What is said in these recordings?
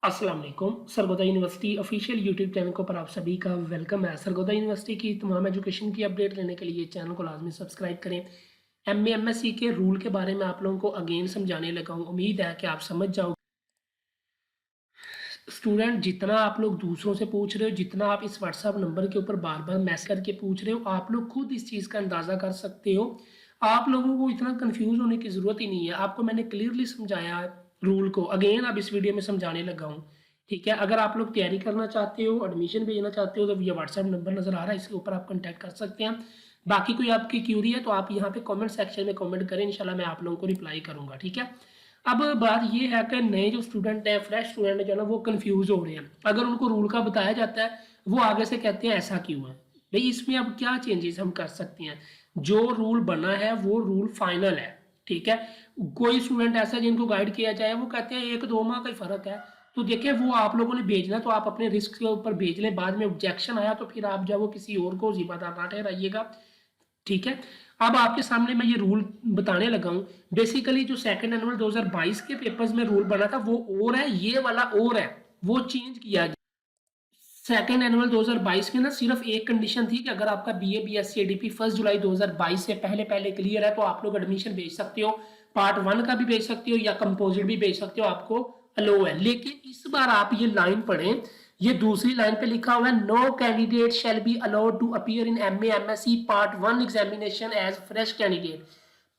अस्सलाम वालेकुम। Sargodha university official YouTube channel को पर आप सभी का वेलकम है। सरगोदा यूनिवर्सिटी की तमाम एजुकेशन की अपडेट लेने के लिए चैनल को लाजमी सब्सक्राइब करें। एमएससी के रूल के बारे में आप लोगों को अगेन समझाने लगा हूँ। उम्मीद है कि आप समझ जाओगे। स्टूडेंट, जितना आप लोग दूसरों से पूछ रहे हो, जितना आप इस व्हाट्सएप नंबर के ऊपर बार बार मैसेज करके पूछ रहे हो, आप लोग खुद इस चीज़ का अंदाज़ा कर सकते हो। आप लोगों को इतना कंफ्यूज होने की ज़रूरत ही नहीं है। आपको मैंने क्लियरली समझाया है रूल को। अगेन अब इस वीडियो में समझाने लगा हूँ। ठीक है, अगर आप लोग तैयारी करना चाहते हो, एडमिशन भेजना चाहते हो, तो ये व्हाट्सएप नंबर नज़र आ रहा है, इसके ऊपर आप कॉन्टैक्ट कर सकते हैं। बाकी कोई आपकी क्यूरी है तो आप यहाँ पे कमेंट सेक्शन में कमेंट करें, इंशाल्लाह मैं आप लोगों को रिप्लाई करूँगा। ठीक है, अब बात ये है कि नए जो स्टूडेंट हैं, फ्रेश स्टूडेंट जो है ना, वो कंफ्यूज हो रहे हैं। अगर उनको रूल का बताया जाता है, वो आगे से कहते हैं ऐसा क्यों है भाई। इसमें अब क्या चेंजेस हम कर सकते हैं? जो रूल बना है वो रूल फाइनल है। ठीक है, कोई स्टूडेंट ऐसा जिनको गाइड किया जाए, वो कहते हैं 1-2 माह का ही फर्क है, तो देखिए वो आप लोगों ने भेजना तो आप अपने रिस्क के ऊपर भेज लें। बाद में ऑब्जेक्शन आया तो फिर आप जब वो किसी और को जिम्मेदार ना ठहराइएगा। ठीक है, अब आपके सामने मैं ये रूल बताने लगा हूँ। बेसिकली जो सेकंड एनुअल 2022 के पेपर्स में रूल बना था वो और है, ये वाला और है, वो चेंज किया गया। सेकंड एनुअल 2022 में ना सिर्फ एक कंडीशन थी कि अगर आपका बीए बीएससी एडीपी 1 जुलाई 2022 से पहले पहले क्लियर है तो आप लोग एडमिशन भेज सकते हो। पार्ट 1 का भी भेज सकते हो या कंपोजिट भी भेज सकते हो, आपको अलो है। लेकिन इस बार आप ये लाइन पढ़ें, ये दूसरी लाइन पे लिखा हुआ है, no candidate shall be allowed to appear in MA MSc part 1 examination as fresh candidate.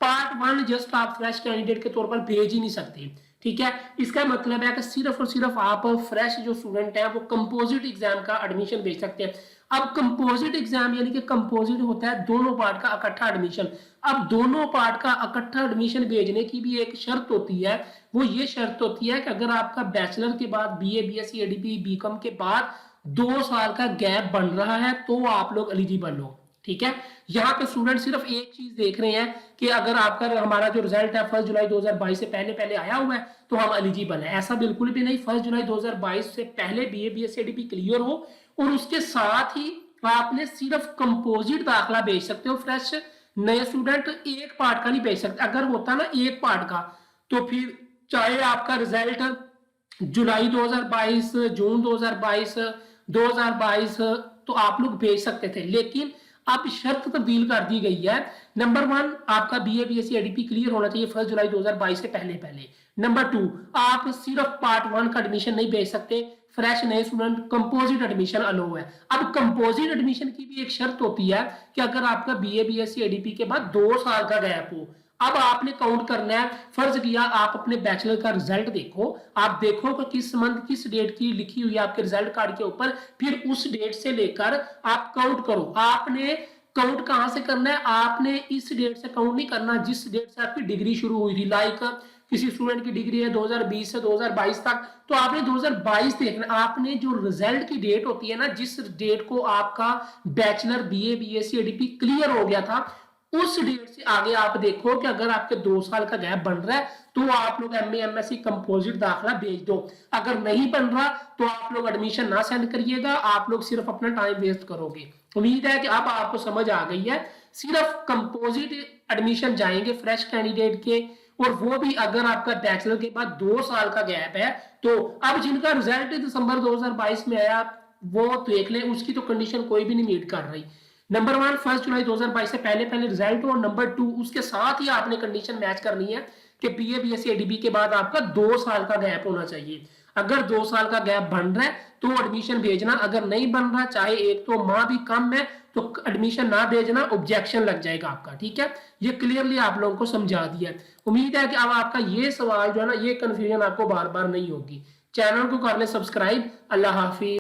Part 1 just आप फ्रेश कैंडिडेट के तौर पर भेज ही नहीं सकते। ठीक है, इसका मतलब है कि सिर्फ और सिर्फ आप फ्रेश जो स्टूडेंट है वो कंपोजिट एग्जाम का एडमिशन भेज सकते हैं। अब कंपोजिट एग्जाम यानी कि कंपोजिट होता है दोनों पार्ट का इकट्ठा एडमिशन। अब दोनों पार्ट का इकट्ठा एडमिशन भेजने की भी एक शर्त होती है। वो ये शर्त होती है कि अगर आपका बैचलर के बाद बीए बीएससी एडीपी बीकॉम के बाद 2 साल का गैप बन रहा है तो आप लोग एलिजिबल हो। ठीक है, यहाँ पे स्टूडेंट सिर्फ एक चीज देख रहे हैं कि अगर आपका हमारा जो रिजल्ट है 1 जुलाई 2022 से पहले पहले आया हुआ है तो हम एलिजिबल है। ऐसा बिल्कुल भी नहीं। 1 जुलाई 2022 से पहले बीए बीएससी एडीपी क्लियर हो और उसके साथ ही आपने सिर्फ कंपोजिट दाखला भेज सकते हो। फ्रेश नए स्टूडेंट एक पार्ट का नहीं भेज सकते। अगर होता ना एक पार्ट का तो फिर चाहे आपका रिजल्ट जुलाई 2022, जून 2022, 2022 तो आप लोग भेज सकते थे। लेकिन अब शर्त तब्दील कर दी गई है। नंबर 1, आपका बीए बीएससी एडीपी क्लियर होना चाहिए 1 जुलाई 2022 से पहले पहले। नंबर 2, आप सिर्फ पार्ट 1 का एडमिशन नहीं भेज सकते। फ्रेश नए स्टूडेंट कंपोजिट एडमिशन अलो है। अब कंपोजिट एडमिशन की भी एक शर्त होती है कि अगर आपका बीए बीएससी एडीपी के बाद 2 साल का गैप हो। अब आपने काउंट करना है। फर्ज किया आप अपने बैचलर का रिजल्ट देखो, आप देखो कि किस मंथ किस डेट की लिखी हुई है आपके रिजल्ट कार्ड के ऊपर, फिर उस डेट से लेकर आप काउंट करो। आपने काउंट कहां से करना है? आपने इस डेट से काउंट नहीं करना जिस डेट से आपकी डिग्री शुरू हुई थी। लाइक किसी स्टूडेंट की डिग्री है 2020 से 2022 तक, तो आपने 2022 देखना। आपने जो रिजल्ट की डेट होती है ना, जिस डेट को आपका bachelor BA BSc ADP clear हो गया था, उस डेट से आगे आप देखो कि अगर आपके 2 साल का गैप बन रहा है तो आप लोग एमए एमएससी कंपोजिट दाखला भेज दो। अगर नहीं बन रहा तो आप लोग एडमिशन ना सेंड करिएगा, आप लोग सिर्फ अपना टाइम वेस्ट करोगे। उम्मीद है कि अब आपको समझ आ गई है। सिर्फ कंपोजिट एडमिशन जाएंगे फ्रेश कैंडिडेट के, और वो भी अगर आपका बैचलर के बाद 2 साल का गैप है। तो अब जिनका रिजल्ट दिसंबर 2022 में आया वो देख लें, उसकी तो कंडीशन कोई भी नहीं मीट कर रही। नंबर 1, 1 जुलाई 2022 से पहले पहले रिजल्ट हो, और नंबर 2 उसके साथ ही आपने कंडीशन मैच करनी है कि बीए बीएससी एडीबी के बाद आपका 2 साल का गैप होना चाहिए। अगर 2 साल का गैप बन रहा है तो एडमिशन भेजना, अगर नहीं बन रहा, चाहे 1-2 माह भी कम है, तो एडमिशन ना भेजना, ऑब्जेक्शन लग जाएगा आपका। ठीक है, ये क्लियरली आप लोगों को समझा दिया है। उम्मीद है कि अब आपका ये सवाल जो है ना, ये कंफ्यूजन आपको बार बार नहीं होगी। चैनल को कर ले सब्सक्राइब। अल्लाह हाफिज।